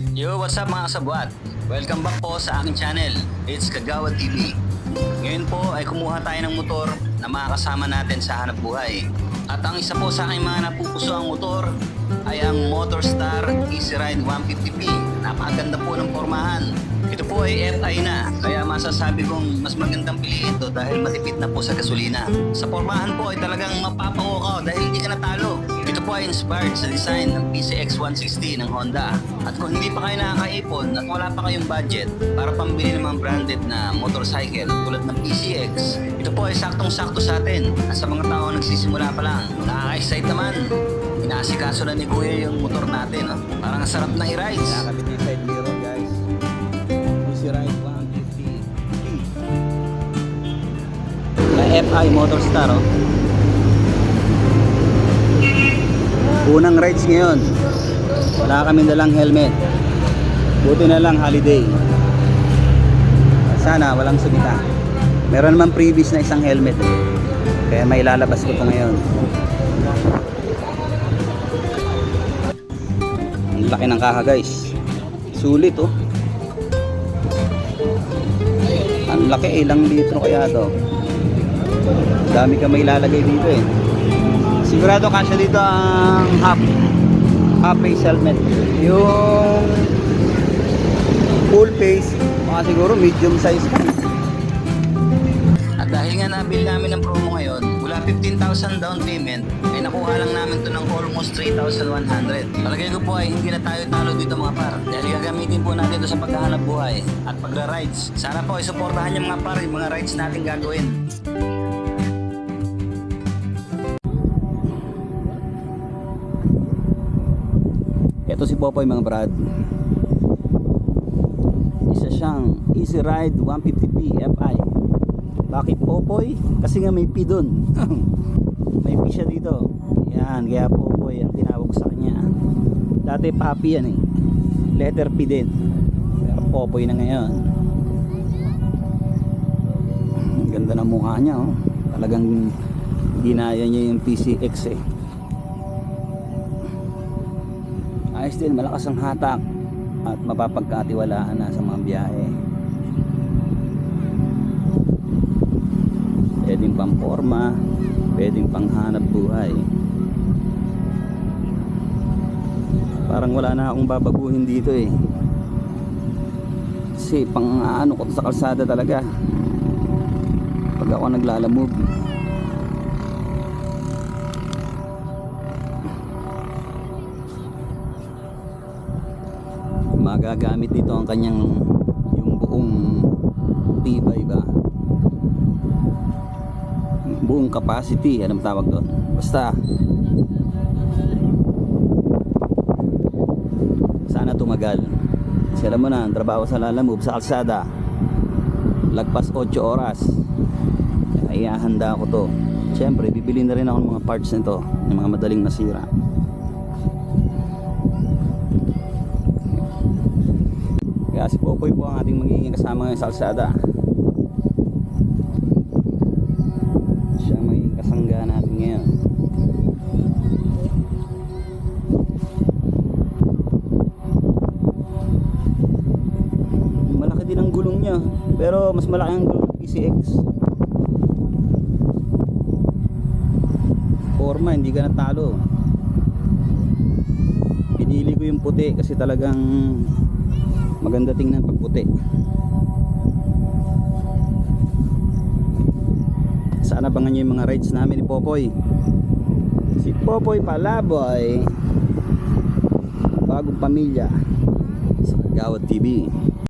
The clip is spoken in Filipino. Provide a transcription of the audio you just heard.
Yo, what's up mga kasabwat? Welcome back po sa aking channel. It's Kagawad TV. Ngayon po ay kumuha tayo ng motor na makakasama natin sa hanap buhay. At ang isa po sa aking mga napupuso ang motor ay ang Motorstar Easy Ride 150P. Napakaganda po ng pormahan. Ito po ay FI na, kaya masasabi kong mas magandang piliin ito dahil matipid na po sa gasolina. Sa pormahan po ay talagang mapapango ka dahil hindi ka natalo. Ito po ay inspired sa design ng PCX 160 ng Honda. At kung hindi pa kayo nakakaipon at wala pa kayong budget para pambili ng mga branded na motorcycle tulad ng PCX, ito po ay saktong-sakto sa atin. At sa mga tao nagsisimula pa lang, nakaka-excite naman. Inaasikaso na ni Kuya yung motor natin. Oh. Parang sarap na i-ride. Nakakabit yung side mirror, guys. Easy Ride 150. FI Motorstar, oh. Unang rides ngayon. Wala kami dalang helmet. Buti na lang holiday. Sana walang sumita. Meron naman previous na isang helmet. Kaya may lalabas ko ito ngayon. Ang laki ng kaha, guys. Sulit, oh. Ang laki, ilang litro kaya to. Dami ka may lalagay dito, eh. Sigurado kasya dito ang half face helmet. Yung full face, mga siguro medium size ka. At dahil nga nabili namin ng promo ngayon, mula 15,000 down payment, ay nakuha lang namin to ng almost 3,100. Palagay ko po ay hindi na tayo talo dito mga par. Dahil gagamitin po natin ito sa paghahanap buhay at pagra-rides. Sana po ay suportahan niyo mga par yung mga rides natin gagawin. Ito si Popoy mga brad. Isa siyang Easy Ride 150P FI. Bakit Popoy? Kasi nga may P dun. May P siya dito. Yan, kaya Popoy ang tinawag ko sa kanya. Dati Papi yan, eh. Letter P din. Pero Popoy na ngayon. Ang ganda ng mukha niya, oh. Talagang ginaya niya yung PCX, eh. Ayos din, malakas ang hatak at mapapagkatiwalaan na sa mga biyahe. Pwedeng pamporma, pwedeng panghanap buhay. Parang wala na akong babaguhin dito, eh. Kasi pang ano ko sa kalsada talaga pag ako naglalamove. Magagamit dito ang kanyang yung buong tibay ba, buong capacity, anong tawag doon, basta sana tumagal. Kasi alam mo na, ang trabaho sa lalamove sa kalsada lagpas 8 oras, kaya handa ako to. Siyempre bibili na rin ako ng mga parts nito, ng mga madaling masira. Kaya si Popoy po ang ating magiging kasama ngayon sa kalsada. Siya ang magiging kasangga natin ngayon. Malaki din ang gulong niya, pero mas malaki ang gulong PCX. Forma, hindi ka natalo. Pinili ko yung puti kasi talagang maganda tingnan pag puti. Sana abangan nyo yung mga rides namin ni Popoy. Si Popoy Palaboy, bagong pamilya sa Kagawad TV.